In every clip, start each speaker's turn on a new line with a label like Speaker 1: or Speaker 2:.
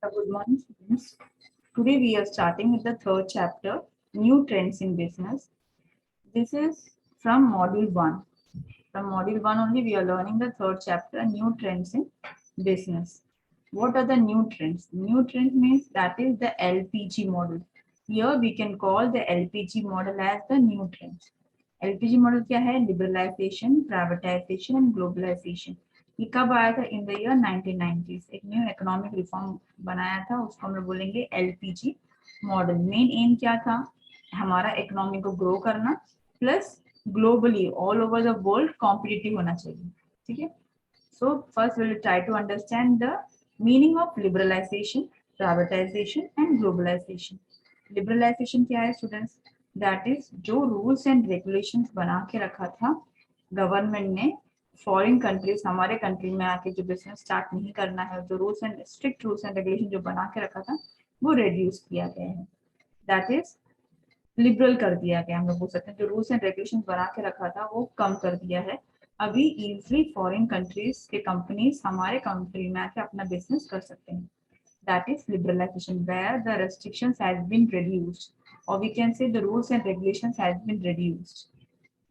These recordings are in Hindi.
Speaker 1: Good morning, students. Today we are starting with the third chapter, New Trends in Business. This is from Module 1. From Module 1 only we are learning the third chapter, New Trends in Business. What are the new trends? New trends means that is the LPG model. Here we can call the LPG model as the new trends. LPG model क्या है? Liberalization, privatization and globalization. ये कब आया था? In the year 1990s. एक न्यू इकोनॉमिक रिफॉर्म बनाया था, उसको हम लोग बोलेंगे एलपीजी मॉडल. मेन एम क्या था? हमारा इकोनॉमी को ग्रो करना plus globally all over the world competitive होना चाहिए. ठीक है. So first we will try to understand the meaning of liberalization, privatization and globalization. Liberalization क्या है students? That is जो rules and regulations बना के रखा था गवर्नमेंट ने फॉरेन कंट्रीज हमारे कंट्री में आके जो बिजनेस स्टार्ट नहीं करना है, जो rules and strict rules and regulation जो बना के रखा था वो रिड्यूस किया गया है. दैट इज लिबरल कर दिया गया. हम लोग बोल सकते हैं जो रूल्स एंड रेगुलेशन बना के रखा था वो कम कर दिया है. अभी इजिली फॉरेन कंट्रीज के कंपनीज हमारे कंट्री में आके अपना बिजनेस कर सकते हैं. That is liberalization, where the restrictions has been reduced, or we can say the rules and regulations has been reduced.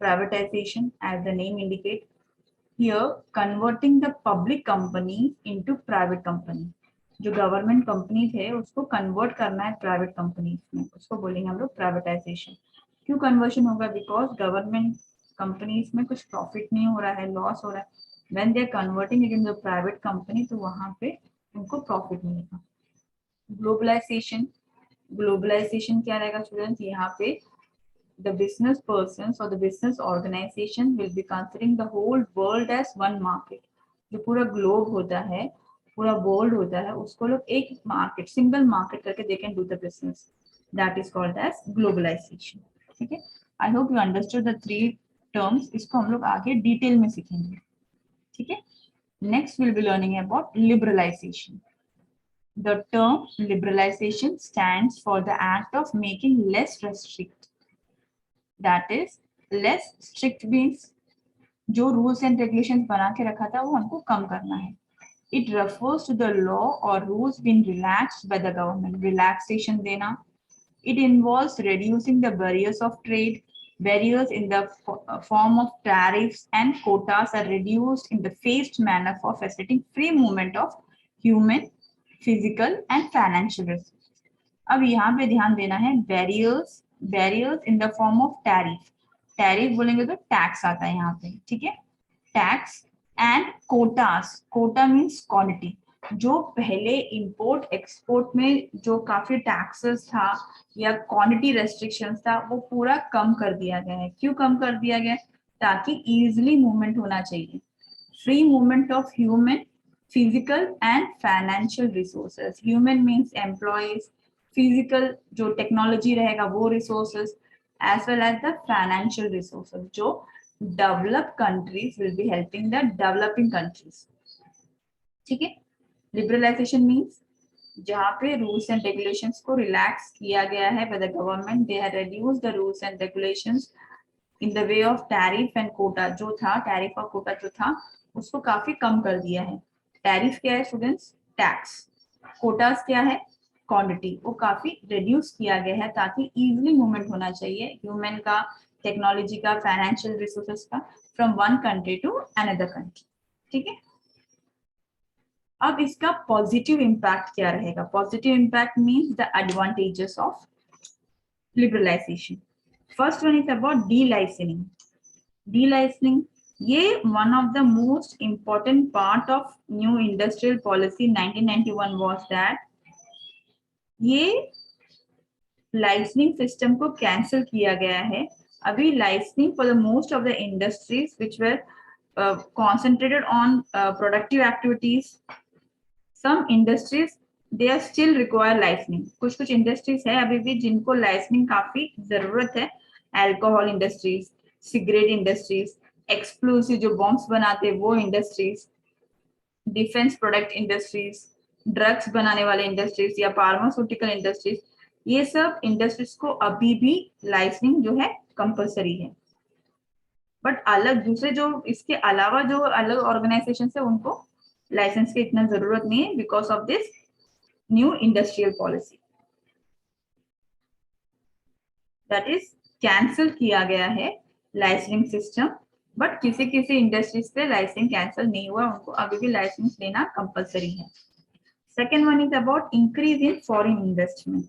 Speaker 1: Privatization, as the name indicates, here converting the public company into private company. जो गवर्नमेंट कंपनीज है उसको कन्वर्ट करना है प्राइवेट कंपनीज में, उसको बोलेंगे हम लोग प्राइवेटाइजेशन. क्यों कन्वर्शन होगा? बिकॉज गवर्नमेंट कंपनीज में कुछ प्रॉफिट नहीं हो रहा है, लॉस हो रहा है. When they are converting it in the private company तो वहां पे उनको प्रॉफिट मिलेगा. ग्लोबलाइजेशन, ग्लोबलाइजेशन क्या रहेगा स्टूडेंट्स? यहाँ पे the business persons or the business organization will be considering the whole world as one market. जो पूरा ग्लोब होता है, पूरा वर्ल्ड होता है, उसको लोग एक मार्केट, सिंगल मार्केट करके they can do the business. That is called as globalization. ठीक है. I hope you understood the three terms. इसको हम लोग आगे डिटेल में सीखेंगे. ठीक है. Next we'll be learning about liberalization. The term liberalization stands for the act of making less restrict. That is less strict means जो rules and regulations बना के रखा था वो हमको कम करना है. It refers to the law or rules being relaxed by the government. Relaxation देना. It involves reducing the barriers of trade. Barriers in the form of tariffs and quotas are reduced in the phased manner for facilitating free movement of human, physical and financial resources. अब यहाँ पे ध्यान देना है barriers, barriers in the form of tariff. Tariff बोलेंगे तो टैक्स आता है यहाँ पे. ठीक है. Tax and quotas. Quota means quantity. जो पहले इंपोर्ट एक्सपोर्ट में जो काफी टैक्सेस था या क्वांटिटी रेस्ट्रिक्शंस था वो पूरा कम कर दिया गया है. क्यों कम कर दिया गया? ताकि इजिली मूवमेंट होना चाहिए. Free movement of human, physical and financial resources. Human means employees, physical जो टेक्नोलॉजी रहेगा वो resources, as well as the financial resources जो developed countries will be helping the developing countries. ठीक है. लिबरलाइजेशन मीन्स जहाँ पे रूल्स एंड रेगुलेशंस को रिलैक्स किया गया है by the government. They have reduced the rules and regulations in the way of tariff and quota. जो था टैरिफ और कोटा जो था उसको काफी कम कर दिया है. टैरिफ क्या है स्टूडेंट्स? टैक्स. कोटास क्या है? क्वांटिटी. वो काफी रिड्यूस किया गया है ताकि इजिली मूवमेंट होना चाहिए ह्यूमन का, टेक्नोलॉजी का, फाइनेंशियल रिसोर्सेज का from one country to another country. ठीक है. अब इसका पॉजिटिव इम्पैक्ट क्या रहेगा? Positive impact means the advantages of liberalization. First one is about delicensing. Delicensing ये one of the most important part of new industrial policy 1991 was that ये लाइसेंसिंग सिस्टम को कैंसिल किया गया है. अभी licensing for the most of the industries which were concentrated on productive activities. Some industries they are still require licensing. कुछ इंडस्ट्रीज है अभी भी जिनको लाइसेंसिंग काफी जरूरत है. Alcohol industries, cigarette industries, explosive जो बॉम्ब्स बनाते हैं वो industries, defence product industries, drugs बनाने वाले इंडस्ट्रीज या फार्मास्यूटिकल इंडस्ट्रीज, ये सब इंडस्ट्रीज को अभी भी लाइसेंसिंग जो है कंपलसरी है. बट अलग दूसरे जो इसके अलावा जो अलग ऑर्गेनाइजेशन है उनको लाइसेंस की इतना जरूरत नहीं है because of this new industrial policy, that is cancel किया गया है लाइसेंसिंग सिस्टम, बट किसी किसी इंडस्ट्रीज पे लाइसेंस कैंसिल नहीं हुआ, उनको अभी भी लाइसेंस लेना कंपलसरी है। Second one is about increase in foreign investment.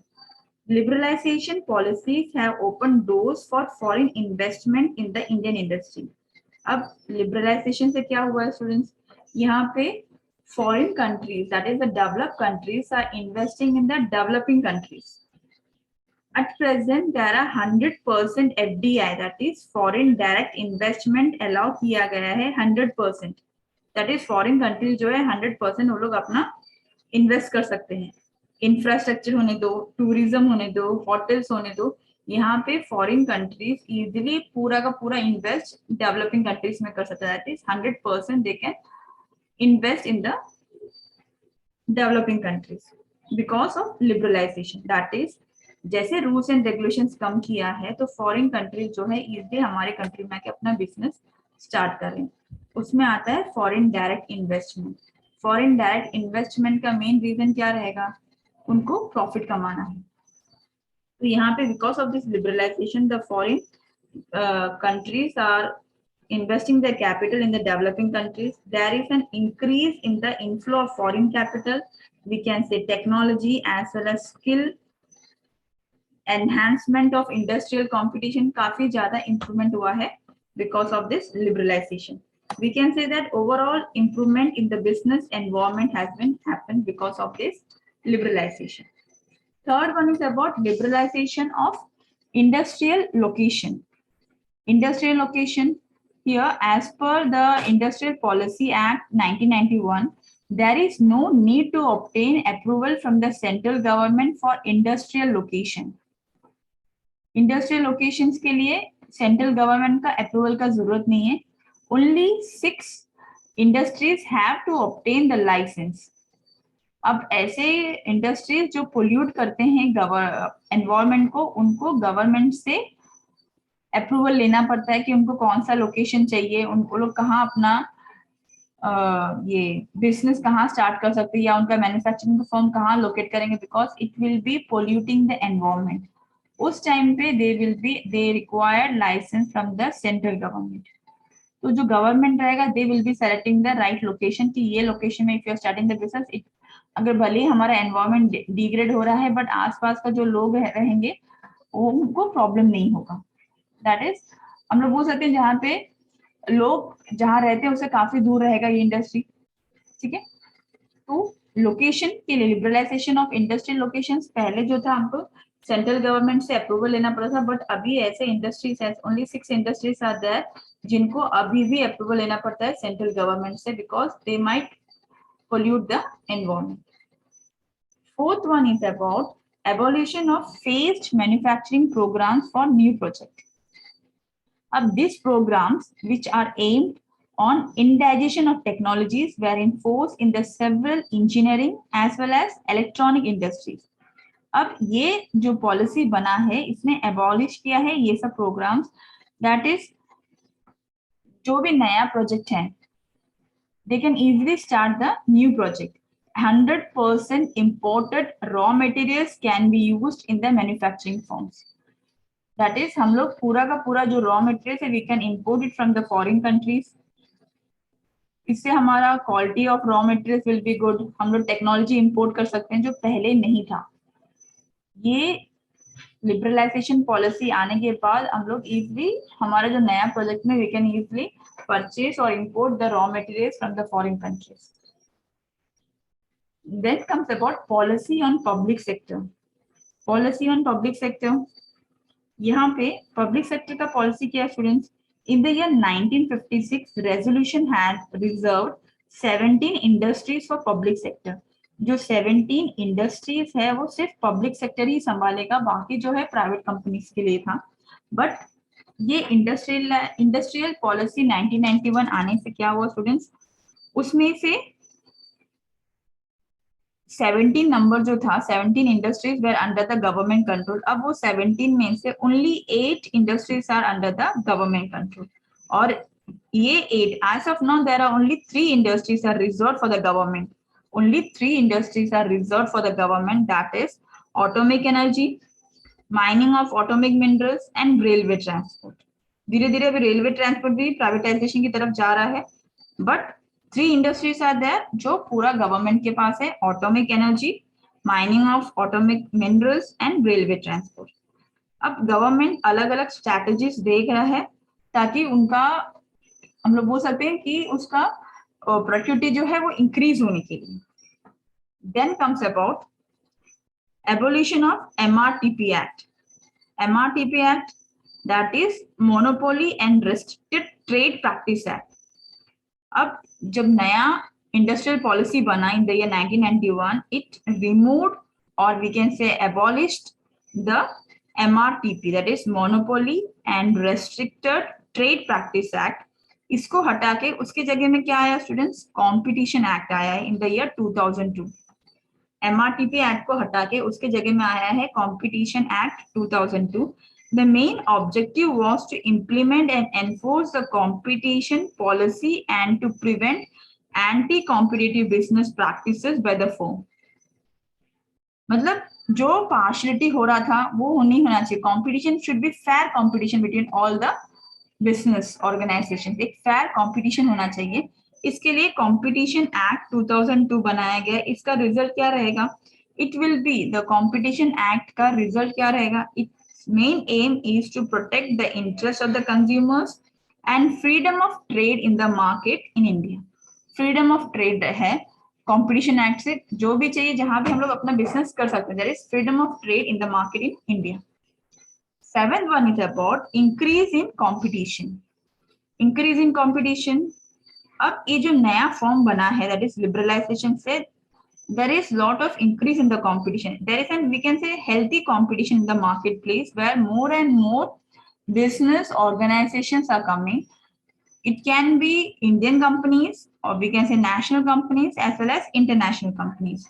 Speaker 1: Liberalization policies have opened doors for foreign investment in the Indian industry. अब liberalization से क्या हुआ है स्टूडेंट्स, यहाँ पे foreign countries, that is the developed countries, are investing in the developing countries. At present, there are 100% FDI, that is foreign direct investment allow किया गया है 100%. That is foreign countries जो है 100% वो लोग अपना invest कर सकते हैं। इंफ्रास्ट्रक्चर होने दो, टूरिज्म होने दो, होटल्स होने दो, यहाँ पे फॉरेन कंट्रीज इजीली पूरा का पूरा इन्वेस्ट डेवलपिंग कंट्रीज में कर सकता है। That is 100% they can invest in the developing countries because of liberalisation. That is जैसे रूल्स एंड रेगुलेशंस कम किया है तो फॉरेन कंट्रीज जो है इजीली हमारे कंट्री में आके अपना बिजनेस स्टार्ट करें। उसमें आता है foreign direct investment. Foreign direct investment का मेन रीजन क्या रहेगा, उनको प्रॉफिट कमाना है। तो यहाँ पे because of this liberalisation the foreign countries are investing their capital in the developing countries. There is an increase in the inflow of foreign capital, we can say technology as well as skill enhancement of industrial competition, काफी ज्यादा improvement हुआ है because of this liberalization. We can say that overall improvement in the business environment has been happened because of this liberalization. Third one is about liberalization of industrial location. Industrial location, here as per the Industrial Policy Act 1991, there is no need to obtain approval from the central government for industrial location. Industrial locations के लिए central government का approval का जरूरत नहीं है. Only 6 industries have to obtain the license. अब ऐसे इंडस्ट्रीज जो पोल्यूट करते हैं एनवायरमेंट को, उनको गवर्नमेंट से अप्रूवल लेना पड़ता है कि उनको कौन सा लोकेशन चाहिए, उनको लोग कहाँ अपना ये बिजनेस कहाँ स्टार्ट कर सकते हैं या उनका मैन्युफैक्चरिंग फर्म कहाँ लोकेट करेंगे, because it will be polluting the environment. उस टाइम पे they required licence from the central government. तो जो गवर्नमेंट रहेगा they will be selecting the right location कि ये लोकेशन में if you are starting the business, अगर भले ही हमारा एनवायरमेंट डिग्रेड हो रहा है बट आसपास का जो लोग रहेंगे उनको प्रॉब्लम नहीं होगा। दैट इज हम लोग बोल सकते हैं जहाँ पे लोग जहाँ रहते हैं उससे काफी दूर रहेगा ये इंडस्ट्री, ठीक है। तो लोकेशन के लिए लिबरलाइजेशन ऑफ इंडस्ट्रियल लोकेशंस, पहले जो था हमको सेंट्रल गवर्नमेंट से अप्रूवल लेना पड़ा था, बट अभी ऐसे इंडस्ट्रीज है, ओनली 6 इंडस्ट्रीज आर देयर जिनको अभी भी अप्रूवल लेना पड़ता है सेंट्रल गवर्नमेंट से, because they might pollute the environment. Fourth one is about abolition of phased manufacturing programs for new projects. These programs, which are aimed on indigenization of technologies, were enforced in the several engineering as well as electronic industries. अब ये जो पॉलिसी बना है इसने abolish किया है ये सब programs, that is जो भी नया प्रोजेक्ट है they can easily start the new project. 100% imported raw materials can be used in the manufacturing firms. That is हम लोग पूरा का पूरा जो raw materials है we can import it from the foreign countries. इससे हमारा quality of raw materials will be good. हम लोग टेक्नोलॉजी import कर सकते हैं जो पहले नहीं था। ये लिबरलाइजेशन पॉलिसी आने के बाद हम लोग इजीली हमारा जो नया प्रोजेक्ट में we can easily purchase or import the raw materials from the foreign countries. Then comes about policy on public sector. Policy on public sector, यहाँ पे public sector का policy क्या है students? In the year 1956, resolution had reserved 17 industries for public sector. जो 17 इंडस्ट्रीज है वो सिर्फ पब्लिक सेक्टर ही संभालेगा, बाकी जो है प्राइवेट कंपनीज के लिए था। बट ये इंडस्ट्रियल पॉलिसी 1991 आने से क्या हुआ स्टूडेंट्स, उसमें से 17 नंबर जो था 17 industries were under the government control. अब वो 17 में से only 8 industries are under the government control, और ये 8 as of now there are only 3 industries are reserved for the government. only 3 industries are reserved for the government, that is atomic energy, mining of atomic minerals and railway transport. धीरे धीरे अभी रेलवे ट्रांसपोर्ट भी प्राइवेटाइजेशन की तरफ जा रहा है, बट 3 इंडस्ट्रीज आर देयर जो पूरा गवर्नमेंट के पास है, atomic energy, mining of atomic minerals and railway transport. अब गवर्नमेंट अलग अलग स्ट्रैटेजीज देख रहा है ताकि उनका, हम लोग बोल सकते हैं कि उसका प्रोडक्टिविटी जो है वो इंक्रीज होने के लिए. Then comes about abolition of MRTP Act. MRTP Act, that is Monopoly and Restricted Trade Practice Act. अब जब नया इंडस्ट्रियल पॉलिसी बना in the year 1991, it removed or we can say abolished the MRTP, that is Monopoly and Restricted Trade Practice Act. इसको हटा के उसके जगह में क्या आया स्टूडेंट्स? कॉम्पिटिशन एक्ट आया है in the year 2002. MRTP act को हटा के उसके जगह में आया है competition act 2002. The main objective was to implement and enforce the competition policy and to prevent anti-competitive business practices by the firm. मतलब जो पार्शियलिटी हो रहा था वो नहीं होना चाहिए. Competition should be fair competition between all the business organisation. एक फेयर कॉम्पिटिशन होना चाहिए. इसके लिए कॉम्पिटिशन एक्ट 2002 बनाया गया. इसका रिजल्ट क्या रहेगा? It will be the competition act का रिजल्ट क्या रहेगा? Its main aim is to protect the interest of the consumers and freedom of trade in the market in India. Freedom of trade है कॉम्पिटिशन एक्ट से, जो भी चाहिए जहां भी हम लोग अपना बिजनेस कर सकते हैं. That is freedom of trade in the market in India. 7th one is about increase in competition. Increase in competition. अब ये जो नया फॉर्म बना है that is liberalization से there is lot of increase in the competition. There is an we can say healthy competition in the marketplace where more and more business organizations are coming. It can be Indian companies or we can say national companies as well as international companies.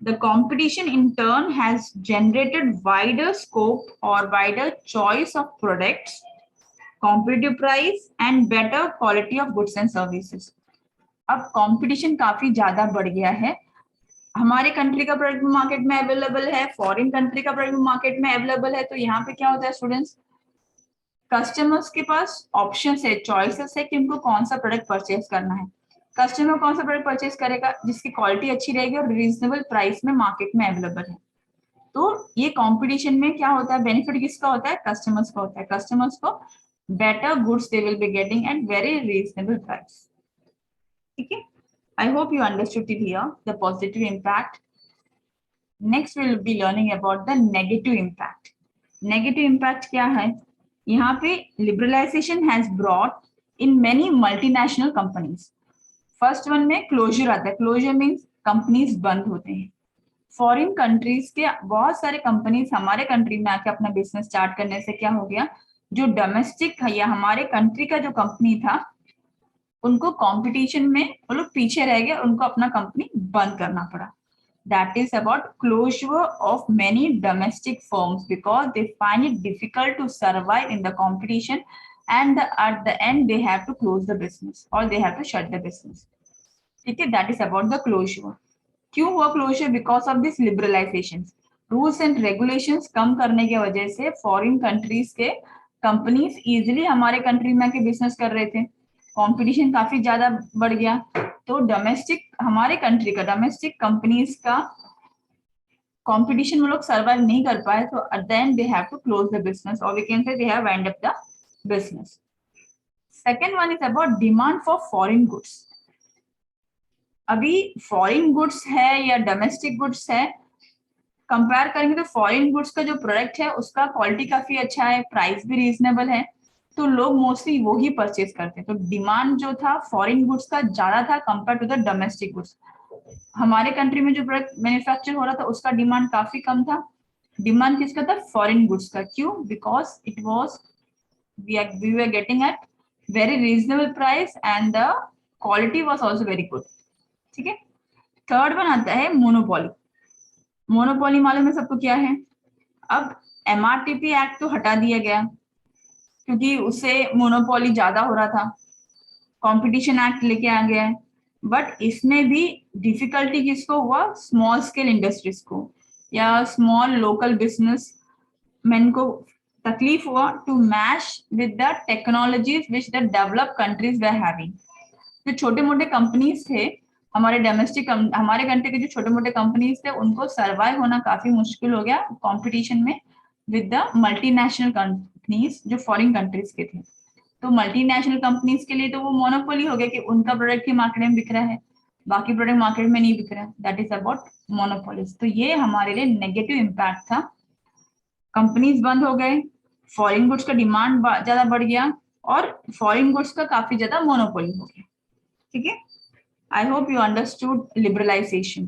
Speaker 1: The competition in turn has generated wider scope or wider choice of products, competitive price and better quality of goods and services. अब कंपटीशन काफी ज्यादा बढ़ गया है. हमारे कंट्री का प्रोडक्ट मार्केट में अवेलेबल है, फॉरेन कंट्री का प्रोडक्ट मार्केट में अवेलेबल है. तो यहाँ पे क्या होता है स्टूडेंट्स? कस्टमर्स के पास ऑप्शन है, चॉइसेस है कि उनको कौन सा प्रोडक्ट परचेज करना है. कस्टमर कौन सा प्रोडक्ट परचेज करेगा? जिसकी क्वालिटी अच्छी रहेगी और रीजनेबल प्राइस में मार्केट में अवेलेबल है. तो ये कंपटीशन में क्या होता है? बेनिफिट किसका होता है? कस्टमर्स का होता है. कस्टमर्स को better goods they will be getting at very reasonable price. ठीक है, I hope you understood here the positive impact. Next will be learning about the negative impact. Negative impact क्या है? यहाँ पे liberalisation has brought in many multinational companies. First one में क्लोजर आता है. क्लोजर मीन्स कंपनीज बंद होते हैं. फॉरेन कंट्रीज के बहुत सारे कंपनीज हमारे कंट्री में आके अपना बिजनेस स्टार्ट करने से क्या हो गया? जो डोमेस्टिक या हमारे कंट्री का जो कंपनी था उनको कंपटीशन में वो लोग पीछे रह गए, उनको अपना कंपनी बंद करना पड़ा. That is about closure of many domestic firms because they find it difficult to survive in the competition and at the end they have to close the business or they have to shut the business. Okay, that is about the closure. क्यों हुआ closure? Because of this liberalizations. Rules and regulations कम करने की वजह से foreign countries के companies easily हमारे country में आके business कर रहे थे. Competition काफी ज्यादा बढ़ गया. तो डोमेस्टिक हमारे कंट्री का डोमेस्टिक कंपनीज का कंपटीशन वो लोग सर्वाइव नहीं कर पाए. तो at the end they have to close the business और we can say they have wind up the business. Second one is about demand for foreign goods. अभी फॉरेन गुड्स है या डोमेस्टिक गुड्स है, कंपेयर करेंगे तो फॉरेन गुड्स का जो प्रोडक्ट है उसका क्वालिटी काफी अच्छा है, प्राइस भी रीजनेबल है, तो लोग मोस्टली वो ही परचेज करते हैं. तो डिमांड जो था फॉरेन गुड्स का ज्यादा था compare to the domestic goods. हमारे कंट्री में जो प्रोडक्ट मैन्युफैक्चर हो रहा था उसका डिमांड काफी कम था. डिमांड किसका था? फॉरेन गुड्स का. क्यों? Because it was we were getting at very reasonable price and the quality was also very good. ठीक है. थर्ड वन आता है मोनोपोली. मोनोपोली मालूम है सबको क्या है? अब एमआरटीपी एक्ट तो हटा दिया गया क्योंकि उससे मोनोपोली ज्यादा हो रहा था. कंपटीशन एक्ट लेके आ गया है, बट इसमें भी डिफिकल्टी किसको हुआ? स्मॉल स्केल इंडस्ट्रीज को या स्मॉल लोकल बिजनेस मैन को तकलीफ हुआ to match with the technologies which the develop countries वे हैविंग। जो छोटे मोटे कंपनीज थे हमारे डोमेस्टिक, हमारे कंट्री के जो छोटे मोटे कंपनीज थे उनको सर्वाइव होना काफी मुश्किल हो गया कंपटीशन में विद द मल्टीनेशनल कंपनीज जो फॉरेन कंट्रीज के थे। तो मल्टीनेशनल कंपनीज के लिए तो वो मोनोपोली हो गया कि उनका प्रोडक्ट ही मार्केट में बिक रहा है, बाकी प्रोडक्ट मार्केट में नहीं बिक रहा है। That is about monopolies. तो ये हमारे लिए नेगेटिव इम्पैक्ट था। कंपनीज बंद हो गए, फॉरेन गुड्स का डिमांड ज्यादा बढ़ गया और फॉरेन गुड्स का काफी ज्यादा मोनोपोली हो गया। ठीक है, I hope you understood liberalisation.